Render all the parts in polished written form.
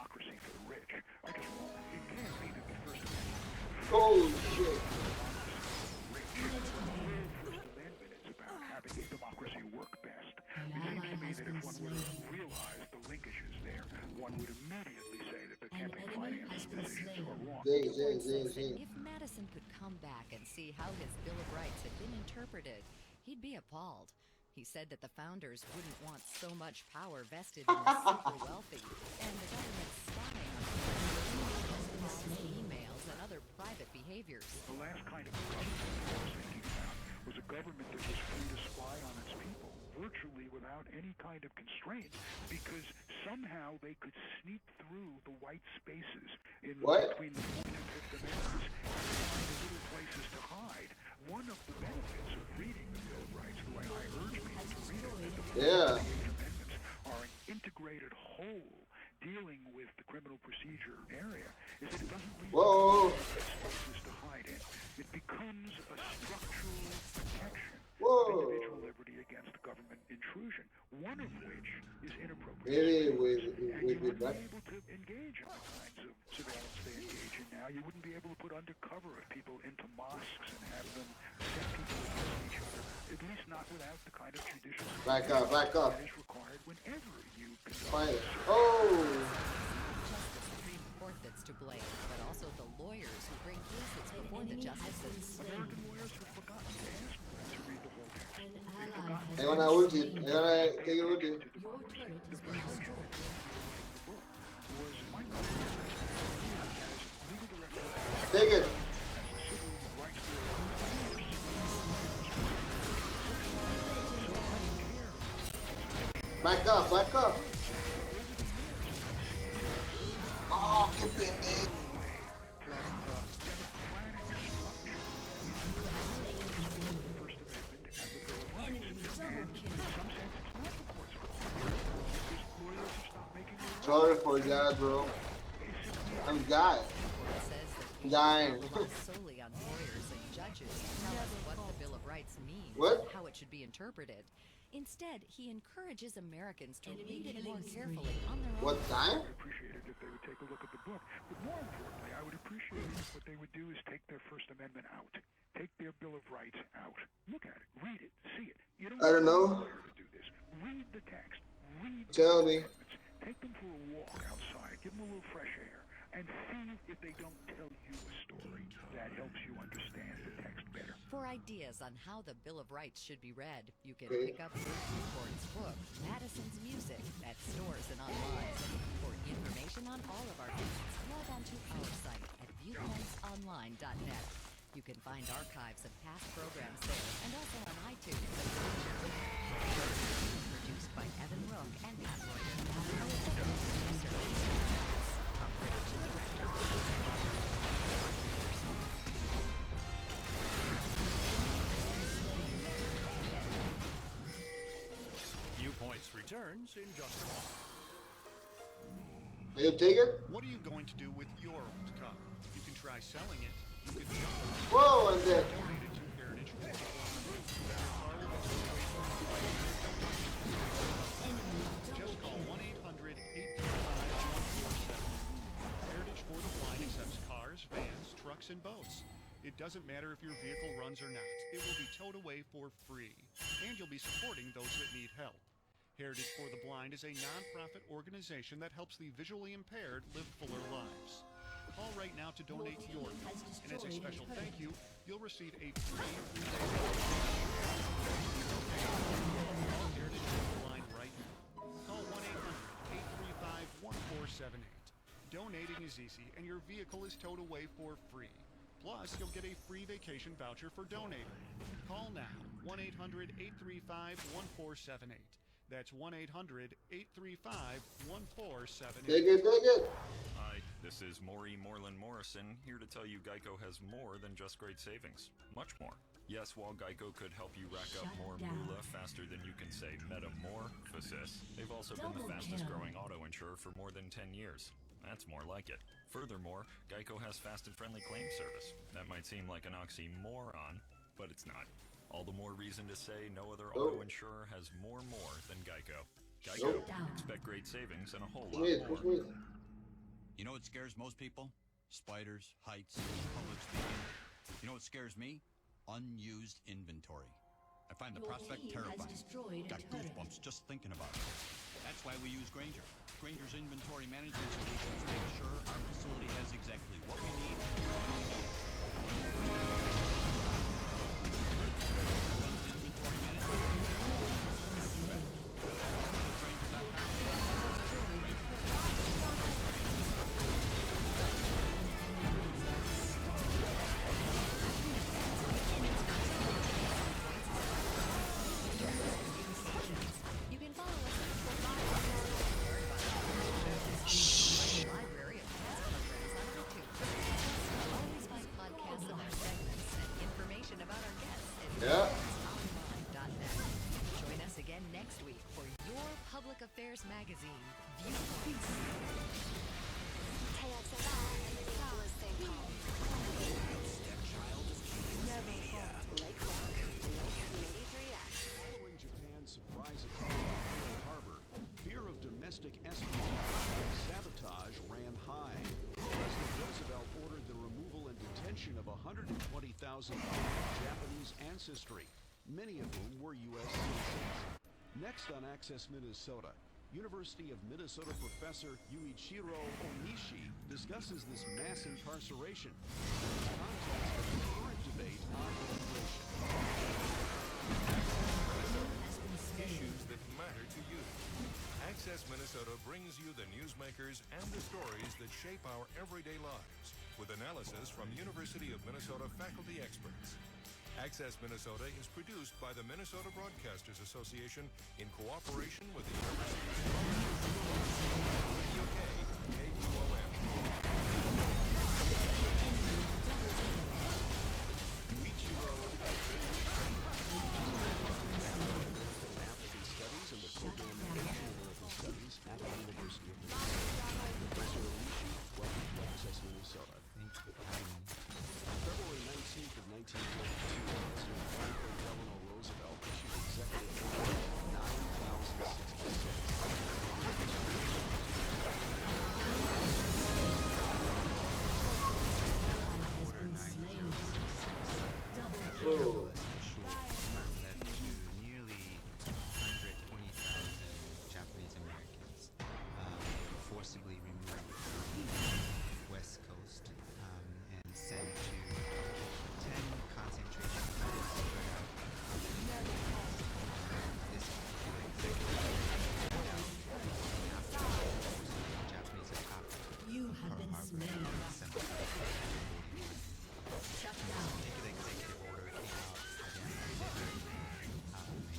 democracy for the rich. I just won't. It can't be that the First Amendment Holy shit. rich. The First Amendment is about having a democracy work best. It seems to me that if one were to realize the linkages there, one would immediately say that the campaign finance decisions are wrong. Sim, sim, Says that sim. if Madison could come back and see how his Bill of Rights had been interpreted, he'd be appalled. He said that the founders wouldn't want so much power vested in the super wealthy, and the government spying on people, emails, and other private behaviors. The last kind of government I was thinking about was a government that was free to spy on its people, virtually without any kind of constraint, because somehow they could sneak through the white spaces in What? between the Fourth and Fifth Amendments and find the little places to hide. One of the benefits of reading the Bill of Rights, the way I urge people to read it, and the Fourth Yeah. and Eighth Amendments are an integrated whole dealing with the criminal procedure area, is that it doesn't leave Whoa. spaces to hide in. It becomes a structural protection of Whoa. individual liberty against government intrusion, one of which is inappropriate Maybe surveillance. And you with wouldn't that. be able to engage in the kinds of surveillance they engage in now. You wouldn't be able to put undercover of people into mosques and have them set people against each other, at least not without the kind of judicial Back up, back up. that is required whenever you conduct Fine. Oh. Just the Supreme Court that's to blame, but also the lawyers who bring cases before the justices. American lawyers have forgotten to ask them to read the whole text. They've forgotten I'm gonna ulti. I'm gonna take it ulti. to democracy. The frustration of the book was my as legal director Take it. as a civil rights lawyer. Back up, back up. Oh, qué pendejo. Sorry for that, bro. I'm dying. Says that Dying. rely solely on lawyers and judges to tell us what the Bill of Rights means What? and how it should be interpreted. Instead, he encourages Americans to read it more carefully on their own. What time? I would appreciate it if they would take a look at the book. But more importantly, I would appreciate it if what they would do is take their First Amendment out. Take their Bill of Rights out. Look at it. Read it. See it. You don't I don't need a know. lawyer to do this. Read the text. Read the Tell me. amendments. Take them for a walk outside. Give them a little fresh air. And see if they don't tell you a story that helps you understand the text better. For ideas on how the Bill of Rights should be read, you can Okay. pick up Bruce Newport's book, Madison's Music, at stores and online. For information on all of our guests, log on to our site at viewpointsonline.net. You can find archives of past programs there and also on iTunes and Stitcher. Produced by Evan Rook and Pat Reuter. Producer, Tom Production Director. Viewpoints returns in just a moment. Will you take it? What are you going to do with your old car? You can try selling it. You can sell it. Whoa, I'm dead. Donate it to Heritage. Just call 1-800-835-147. Heritage for the Blind accepts cars, vans, trucks, and boats. It doesn't matter if your vehicle runs or not. It will be towed away for free. And you'll be supporting those that need help. Heritage for the Blind is a non-profit organization that helps the visually impaired live fuller lives. Call right now to donate your car, and as a special thank you, you'll receive a free 3-day Call Heritage for the Blind right now. Call 1-800-835-1478. Donating is easy, and your vehicle is towed away for free. Plus, you'll get a free vacation voucher for donating. Call now, 1-800-835-1478. That's 1-800-835-1478. Take it, take it. Hi, this is Maury Moreland Morrison, here to tell you Geico has more than just great savings. Much more. Yes, while Geico could help you rack up more moolah faster than you can say metamorphosis, they've also been the fastest growing auto insurer for more than 10 years. That's more like it. Furthermore, Geico has fast and friendly claim service. That might seem like an oxymoron, but it's not. All the more reason to say no other auto insurer has more than Geico. Geico. Expect great savings and a whole lot Push more. me. You know what scares most people? Spiders, heights, public speaking. You know what scares me? Unused inventory. I find the prospect terrifying. Got goosebumps just thinking about it. That's why we use Granger. Granger's inventory management solutions make sure our facility has exactly what we need. Inventory management. You can follow us on library of past programs on iTunes. Always find podcasts of our segments and information about our guests at viewpointsonline.net. Join us again next week for your public affairs magazine, Viewpoints. Following Japan's surprise attack on Pearl Harbor, fear of domestic espionage and sabotage ran high. President Roosevelt ordered the removal and detention of 120,000 people of Japanese ancestry, many of whom were U.S. citizens. Next on Access Minnesota, University of Minnesota professor Yuichiro Onishi discusses this mass incarceration in the context of the current debate on immigration. Issues that matter to you. Access Minnesota brings you the newsmakers and the stories that shape our everyday lives, with analysis from University of Minnesota faculty experts. Access Minnesota is produced by the Minnesota Broadcasters Association in cooperation with the University of Radio K, KUOM. African Studies and the program in Asian American Studies at the University of Minnesota. Professor Onishi, welcome to Access Minnesota. Thanks for having me. February 19th of 1942, President Franklin Delano Roosevelt issued Executive Order 9066. Order 9066 Whoa. led to nearly 120,000 Japanese Americans forcibly removed from the West Coast and sent to 10 concentration camps spread out. This particular executive after the Japanese attack You on have Pearl been Harbor slain. in December 1941. Shut This down. particular executive order came out again in February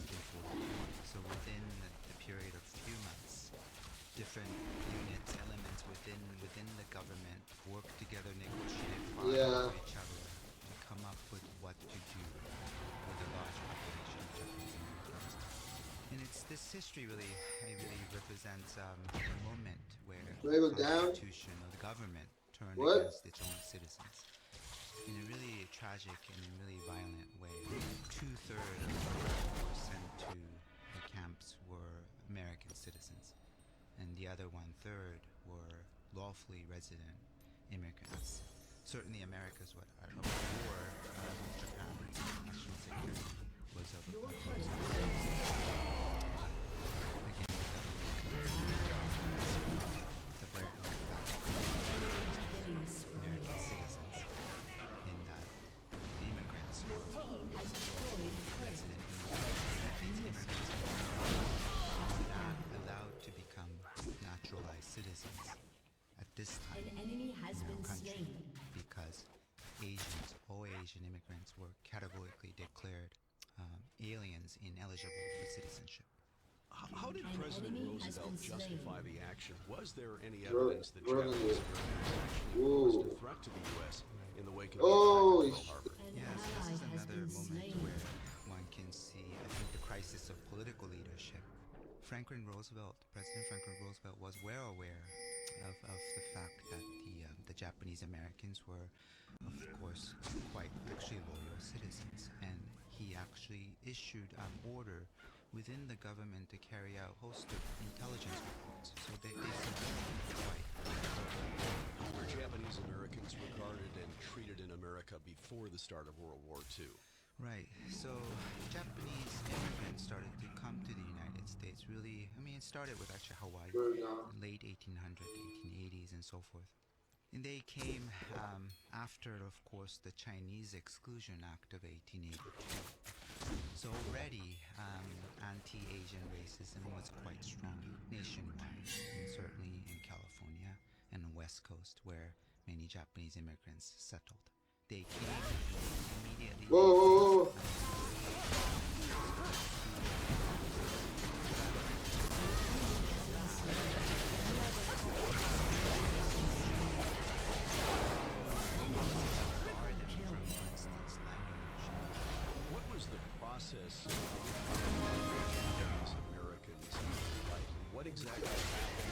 1941. So within the period of few months, different units, elements within the government work together, negotiate, Yeah. with each other to come up with what to do with a large population of Japanese Americans. And it's this history really represents a moment where Do I go the down? constitution or the government turned What? against its own citizens in a really tragic and really violent way. 2/3 of those who were sent to the camps were American citizens, and the other 1/3 were lawfully resident immigrants. Certainly, America's what of war with Japan, national security was of utmost importance. Again, the very fact American citizens in that the immigrants were resident immigrants were not allowed to become naturalized citizens at this time An enemy has in our been country slain. because all Asian immigrants were categorically declared aliens ineligible for citizenship. How did An President enemy has Roosevelt been slain. justify the action? Was there any Bro- evidence that brother. Japanese Americans actually Ooh. posed a threat to the U.S. in the wake of the Oh, attack on Pearl Harbor? An Yes, ally this is has another been moment slain. where one can see, I think, the crisis of political leadership. President Franklin Roosevelt was well aware of the fact that the Japanese Americans were, of course, quite actually loyal citizens, and he actually issued an order within the government to carry out a host of intelligence reports. So they seem to be quite before the start of World War II. Right. So Japanese immigrants started to come to the United States. Really, I mean, it started with actually Hawaii, late 1800s, 1880s, and so forth. And they came after, of course, the Chinese Exclusion Act of 1882. So already, anti-Asian racism was quite strong nationwide, and certainly in California and the West Coast, where many Japanese immigrants settled. They came immediately. Whoa. What was the process of Japanese Americans like? What exactly happened?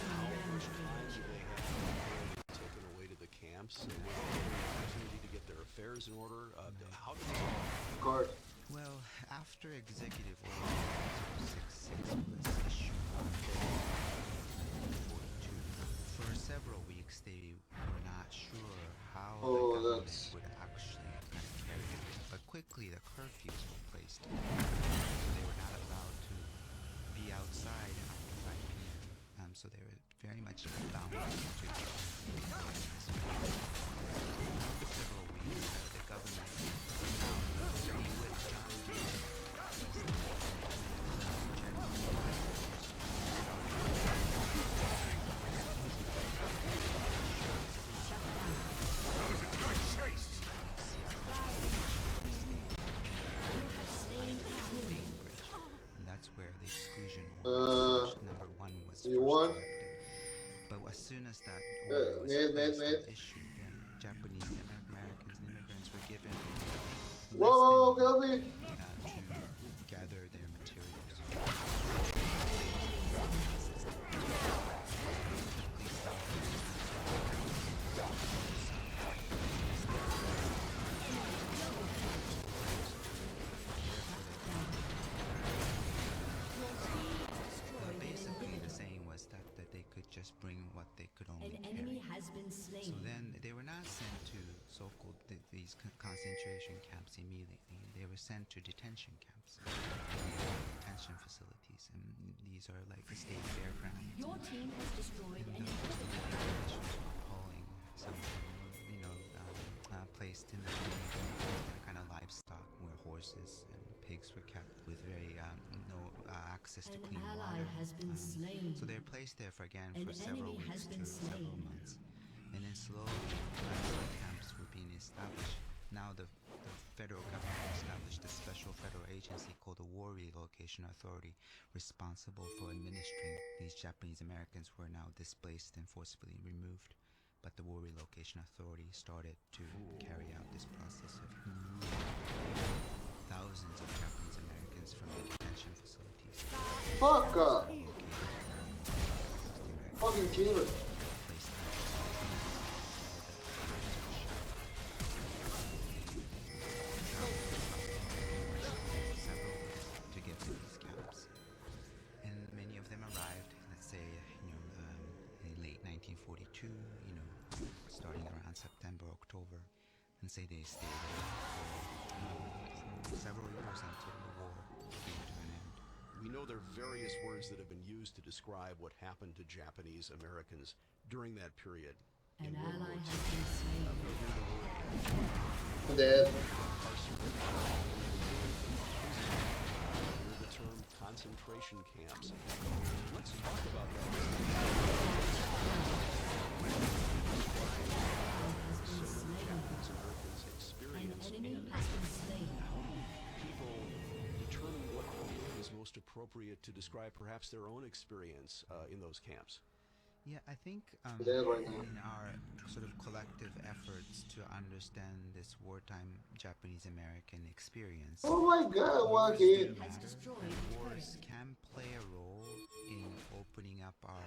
How much time did they have before they were taken away to the camps? And was there an opportunity to get their affairs in order? How did they... Guard. Well, after Executive Order 066 was issued in 1942, for several weeks they were not sure how the government would actually kind of carry it. But quickly the curfews were placed. So they were not allowed to be outside after 5 p.m. So they were very much bound to after several weeks, the government announced they would not do and that's where the exclusion order number 1 was You first won? directed. But as soon as that order was placed and issued, then Japanese Americans and immigrants were given Whoa, Gilby! to gather their materials. Basically, the saying was that they could just bring what they could only carry. So then they were not sent to so-called these concentration camps immediately. They were sent to detention camps, detention facilities, and these are like the state fairgrounds. Your team has destroyed an hauling some, placed in the kind of livestock where horses and pigs were kept with very no access to clean water. So they're placed there for several weeks to several months. And then slowly, camps were being established. Now the federal government established a special federal agency called the War Relocation Authority, responsible for administering these Japanese Americans who are now displaced and forcibly removed. But the War Relocation Authority started to carry out this process of removing thousands of Japanese Americans from the detention facilities. Fuck up! Fucking killer. To get to these camps, and many of them arrived. Let's say, in late 1942. Starting around September, October, and say they stayed there for several years until the war came to an end. We know there are various words that have been used to describe what happened to Japanese Americans during that period. An ally has been slain. Dead. The term concentration camps. Let's talk about that. People determine what is most appropriate to describe perhaps their own experience in those camps. Yeah, I think in our sort of collective efforts to understand this wartime Japanese American experience, Oh my god, Joaquin! wars can play a role in opening up our